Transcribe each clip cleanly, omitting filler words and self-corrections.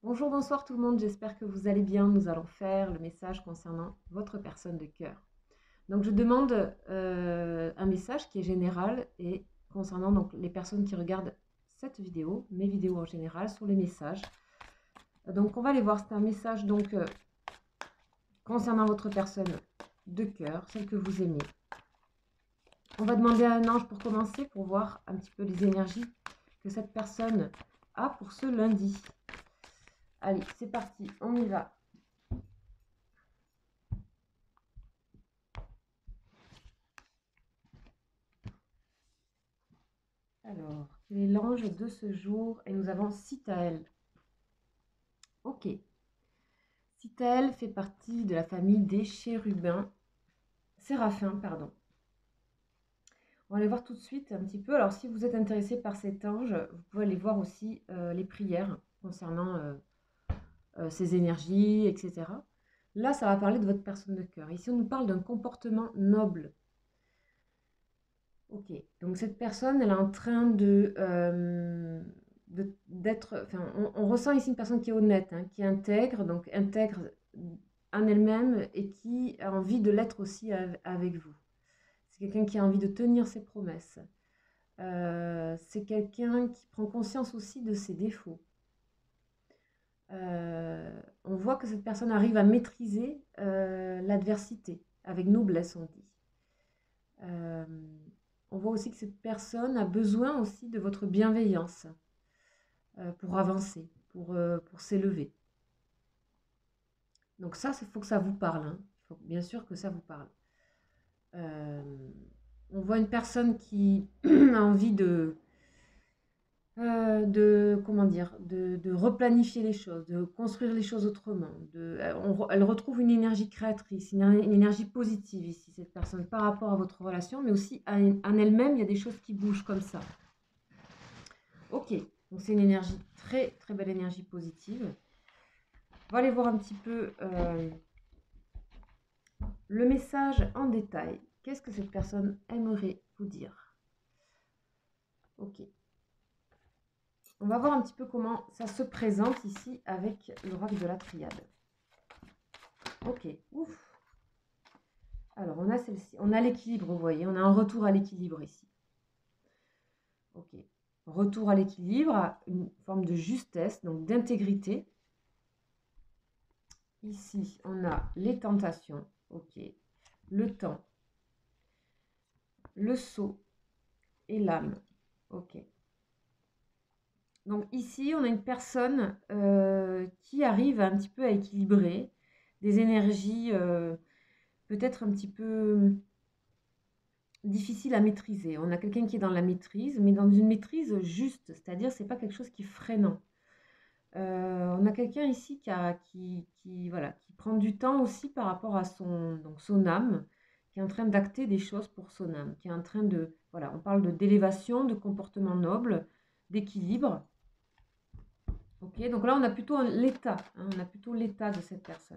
Bonjour, bonsoir tout le monde, j'espère que vous allez bien. Nous allons faire le message concernant votre personne de cœur. Donc je demande un message qui est général et concernant donc les personnes qui regardent cette vidéo, mes vidéos en général, sur les messages. Donc on va aller voir, c'est un message donc concernant votre personne de cœur, celle que vous aimez. On va demander à un ange pour commencer, pour voir un petit peu les énergies que cette personne a pour ce lundi. Allez, c'est parti, on y va. Alors, quel est l'ange de ce jour? Et nous avons Citaël. Ok. Citaël fait partie de la famille des chérubins. Séraphins, pardon. On va aller voir tout de suite un petit peu. Alors, si vous êtes intéressé par cet ange, vous pouvez aller voir aussi les prières concernant ses énergies, etc. Là, ça va parler de votre personne de cœur. Ici, on nous parle d'un comportement noble. Ok, donc cette personne, elle est en train d'être, enfin, on ressent ici une personne qui est honnête, hein, qui intègre, donc intègre en elle-même et qui a envie de l'être aussi avec vous. C'est quelqu'un qui a envie de tenir ses promesses. C'est quelqu'un qui prend conscience aussi de ses défauts. On voit que cette personne arrive à maîtriser l'adversité avec noblesse, on dit. Euh, on voit aussi que cette personne a besoin aussi de votre bienveillance pour avancer, pour s'élever. Donc ça, il faut que ça vous parle. Hein. Il faut bien sûr que ça vous parle. Euh, on voit une personne qui a envie comment dire, de replanifier les choses, de construire les choses autrement. Elle retrouve une énergie créatrice, une énergie positive ici, cette personne, par rapport à votre relation, mais aussi en elle-même, il y a des choses qui bougent comme ça. Ok, donc c'est une énergie très très belle énergie positive. On va aller voir un petit peu le message en détail. Qu'est-ce que cette personne aimerait vous dire? Ok. On va voir un petit peu comment ça se présente ici avec l'oracle de la triade. Ok, ouf. Alors, on a celle-ci. On a l'équilibre, vous voyez. On a un retour à l'équilibre ici. Ok. Retour à l'équilibre, une forme de justesse, donc d'intégrité. Ici, on a les tentations. Ok. Le temps. Le sceau et l'âme. Ok. Donc ici, on a une personne qui arrive un petit peu à équilibrer des énergies peut-être un petit peu difficiles à maîtriser. On a quelqu'un qui est dans la maîtrise, mais dans une maîtrise juste, c'est-à-dire c'est pas quelque chose qui est freinant. On a quelqu'un ici voilà, qui prend du temps aussi par rapport à son âme, qui est en train d'acter des choses pour son âme, qui est en train de, voilà, on parle d'élévation, de comportement noble, d'équilibre. Ok, donc là on a plutôt l'état, hein, on a plutôt l'état de cette personne.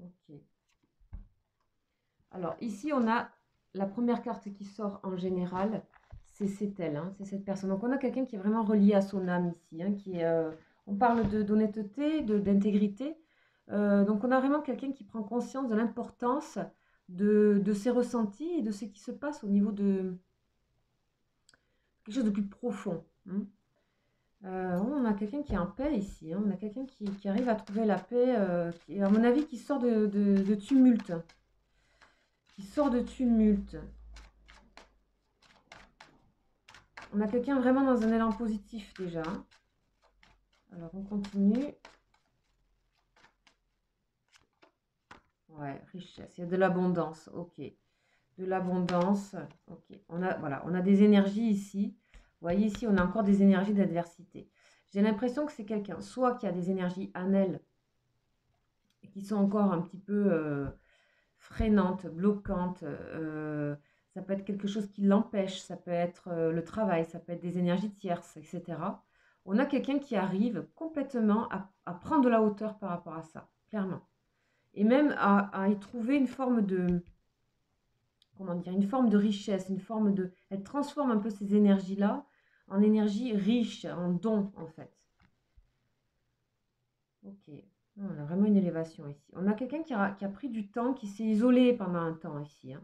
Ok. Alors ici on a la première carte qui sort en général, c'est elle, hein, c'est cette personne. Donc on a quelqu'un qui est vraiment relié à son âme ici, hein, on parle d'honnêteté, d'intégrité. Donc on a vraiment quelqu'un qui prend conscience de l'importance de ses ressentis et de ce qui se passe au niveau de quelque chose de plus profond. Hein. On a quelqu'un qui est en paix ici, hein. On a quelqu'un qui arrive à trouver la paix, à mon avis, qui sort de tumulte. Qui sort de tumulte. On a quelqu'un vraiment dans un élan positif déjà. Alors on continue. Ouais, richesse, il y a de l'abondance, ok. De l'abondance, ok. Voilà, on a des énergies ici. Vous voyez ici, on a encore des énergies d'adversité. J'ai l'impression que c'est quelqu'un, soit qui a des énergies en elle, qui sont encore un petit peu freinantes, bloquantes. Ça peut être quelque chose qui l'empêche, ça peut être le travail, ça peut être des énergies tierces, etc. On a quelqu'un qui arrive complètement à prendre de la hauteur par rapport à ça, clairement. Et même à y trouver une forme de, comment dire, une forme de richesse, une forme de... Elle transforme un peu ces énergies-là en énergie riche, en don, en fait. Ok. On a vraiment une élévation ici. On a quelqu'un qui a pris du temps, qui s'est isolé pendant un temps ici, hein.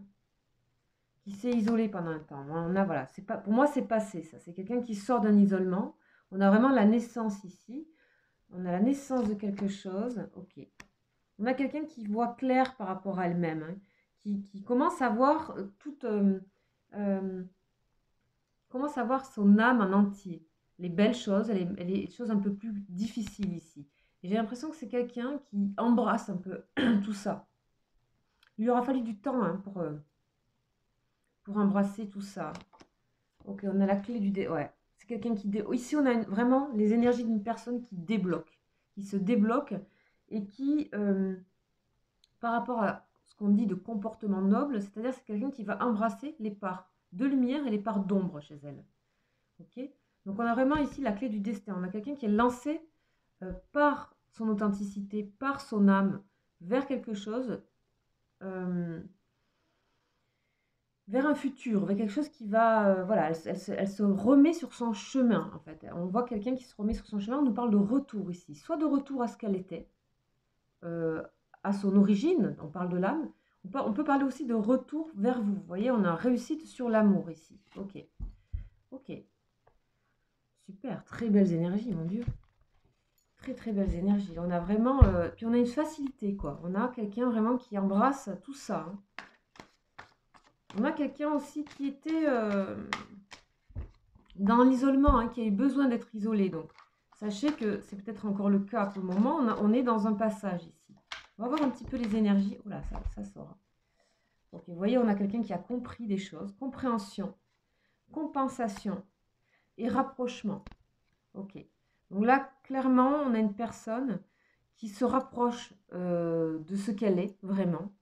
Qui s'est isolé pendant un temps. On a, voilà, c'est pas, pour moi, c'est passé, ça. C'est quelqu'un qui sort d'un isolement. On a vraiment la naissance ici. On a la naissance de quelque chose. Ok. On a quelqu'un qui voit clair par rapport à elle-même, hein, qui commence à voir euh, commence à voir son âme en entier. Les belles choses, les choses un peu plus difficiles ici. Et j'ai l'impression que c'est quelqu'un qui embrasse un peu tout ça. Il lui aura fallu du temps, hein, pour embrasser tout ça. Ok, on a la clé du dé. Ouais, c'est quelqu'un qui ici, on a vraiment les énergies d'une personne qui débloque, qui se débloque et qui, par rapport à ce qu'on dit de comportement noble, c'est-à-dire c'est quelqu'un qui va embrasser les parts de lumière et les parts d'ombre chez elle. Ok. Donc on a vraiment ici la clé du destin. On a quelqu'un qui est lancé par son authenticité, par son âme, vers quelque chose, euh, vers un futur, vers quelque chose qui va, voilà, elle se remet sur son chemin, en fait. On voit quelqu'un qui se remet sur son chemin, on nous parle de retour ici, soit de retour à ce qu'elle était, euh, à son origine, on parle de l'âme, on peut parler aussi de retour vers vous. Vous voyez, on a réussite sur l'amour ici. Ok, ok, super, très belles énergies, mon Dieu. Très très belles énergies. On a vraiment, puis on a une facilité, quoi. On a quelqu'un vraiment qui embrasse tout ça, hein. On a quelqu'un aussi qui était dans l'isolement, hein, qui a eu besoin d'être isolé. Donc, sachez que c'est peut-être encore le cas pour le moment. On est dans un passage ici. On va voir un petit peu les énergies. Oh là, ça sort. Ok, vous voyez, on a quelqu'un qui a compris des choses. Compréhension, compensation et rapprochement. Ok. Donc là, clairement, on a une personne qui se rapproche de ce qu'elle est vraiment,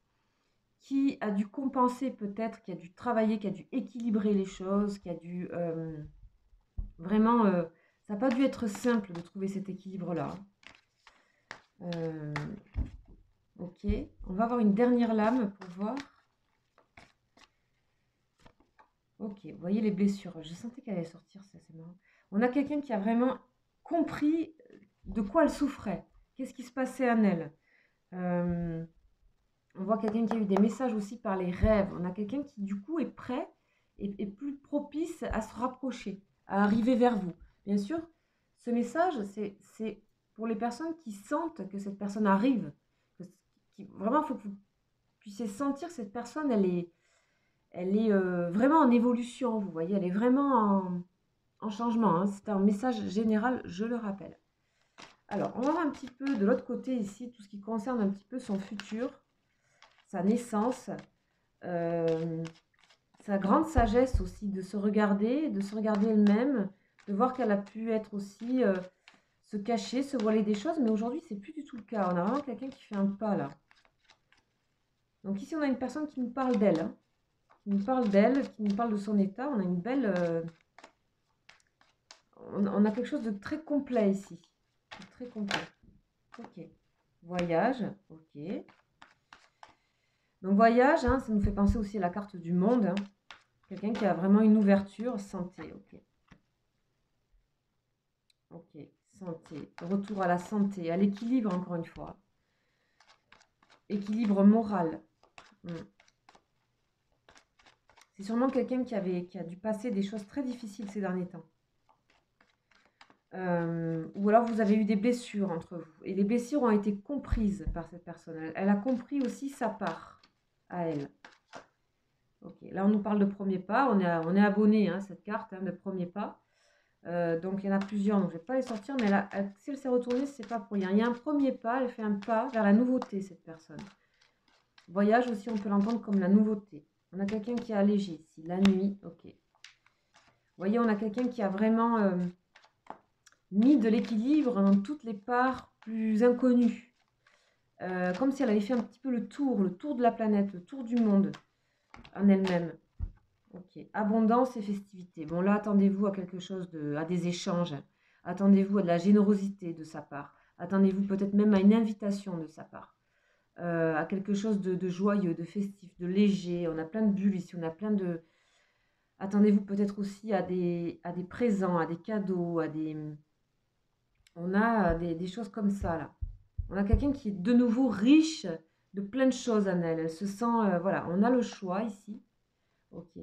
qui a dû compenser peut-être, qui a dû travailler, qui a dû équilibrer les choses, qui a dû vraiment, ça n'a pas dû être simple de trouver cet équilibre-là. Ok, on va avoir une dernière lame pour voir. Ok, vous voyez les blessures. Je sentais qu'elle allait sortir, c'est marrant. On a quelqu'un qui a vraiment compris de quoi elle souffrait. Qu'est-ce qui se passait en elle. On voit quelqu'un qui a eu des messages aussi par les rêves. On a quelqu'un qui, du coup, est prêt et plus propice à se rapprocher, à arriver vers vous. Bien sûr, ce message, c'est pour les personnes qui sentent que cette personne arrive. Vraiment, il faut que vous puissiez sentir que cette personne, elle est vraiment en évolution, vous voyez, elle est vraiment en changement, hein. C'est un message général, je le rappelle. Alors, on va voir un petit peu de l'autre côté ici, tout ce qui concerne un petit peu son futur, sa naissance, sa grande sagesse aussi de se regarder elle-même, de voir qu'elle a pu être aussi se cacher, se voiler des choses, mais aujourd'hui, c'est plus du tout le cas. On a vraiment quelqu'un qui fait un pas là. Donc ici, on a une personne qui nous parle d'elle, hein, qui nous parle d'elle, qui nous parle de son état. On a une belle... on a quelque chose de très complet ici. Très complet. Ok. Voyage. Ok. Donc voyage, hein, ça nous fait penser aussi à la carte du monde, hein. Quelqu'un qui a vraiment une ouverture. Santé. Ok. Ok. Santé. Retour à la santé, à l'équilibre encore une fois. Équilibre moral. C'est sûrement quelqu'un qui a dû passer des choses très difficiles ces derniers temps. Ou alors vous avez eu des blessures entre vous. Et les blessures ont été comprises par cette personne. Elle a compris aussi sa part à elle. Ok, là on nous parle de premier pas. On est abonné à cette carte, hein, de premier pas. Donc il y en a plusieurs, donc je ne vais pas les sortir. Mais si elle s'est retournée, c'est pas pour rien. Il y a un premier pas, elle fait un pas vers la nouveauté, cette personne. Voyage aussi, on peut l'entendre comme la nouveauté. On a quelqu'un qui est allégé ici. La nuit, ok. Vous voyez, on a quelqu'un qui a vraiment... mis de l'équilibre dans toutes les parts plus inconnues. Comme si elle avait fait un petit peu le tour de la planète, le tour du monde en elle-même. Ok, abondance et festivité. Bon là, attendez-vous à quelque chose à des échanges. Attendez-vous à de la générosité de sa part. Attendez-vous peut-être même à une invitation de sa part. à quelque chose de joyeux, de festif, de léger. On a plein de bulles ici, on a plein de... Attendez-vous peut-être aussi à des présents, à des cadeaux, à des... On a des choses comme ça, là. On a quelqu'un qui est de nouveau riche de plein de choses en elle. Elle se sent... voilà, on a le choix ici. Ok.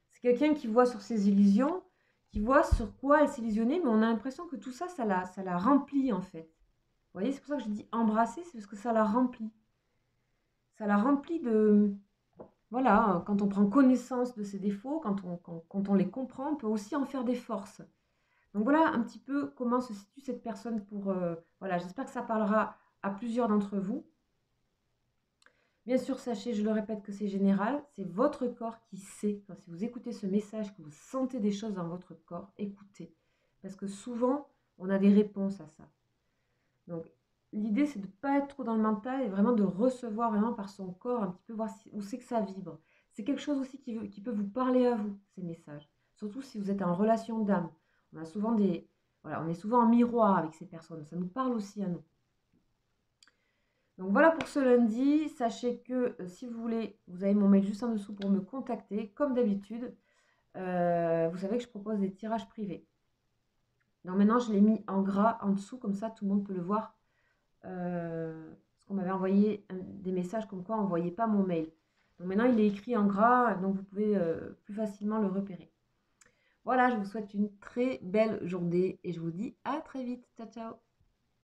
C'est quelqu'un qui voit sur ses illusions, qui voit sur quoi elle s'est illusionnée, mais on a l'impression que tout ça, ça la remplit en fait. Vous voyez, c'est pour ça que je dis embrasser, c'est parce que ça la remplit. Ça la remplit de... Voilà, quand on prend connaissance de ses défauts, quand on les comprend, on peut aussi en faire des forces. Donc voilà un petit peu comment se situe cette personne pour... voilà, j'espère que ça parlera à plusieurs d'entre vous. Bien sûr, sachez, je le répète, que c'est général, c'est votre corps qui sait. Enfin, si vous écoutez ce message, que vous sentez des choses dans votre corps, écoutez. Parce que souvent, on a des réponses à ça. Donc, l'idée, c'est de ne pas être trop dans le mental et vraiment de recevoir vraiment par son corps, un petit peu voir où c'est que ça vibre. C'est quelque chose aussi qui peut vous parler à vous, ces messages. Surtout si vous êtes en relation d'âme. On a souvent des... Voilà, on est souvent en miroir avec ces personnes. Ça nous parle aussi à nous. Donc voilà pour ce lundi. Sachez que si vous voulez, vous avez mon mail juste en dessous pour me contacter. Comme d'habitude, vous savez que je propose des tirages privés. Donc maintenant, je l'ai mis en gras en dessous, comme ça tout le monde peut le voir. Parce qu'on m'avait envoyé des messages comme quoi on ne voyait pas mon mail. Donc maintenant, il est écrit en gras, donc vous pouvez plus facilement le repérer. Voilà, je vous souhaite une très belle journée et je vous dis à très vite. Ciao, ciao!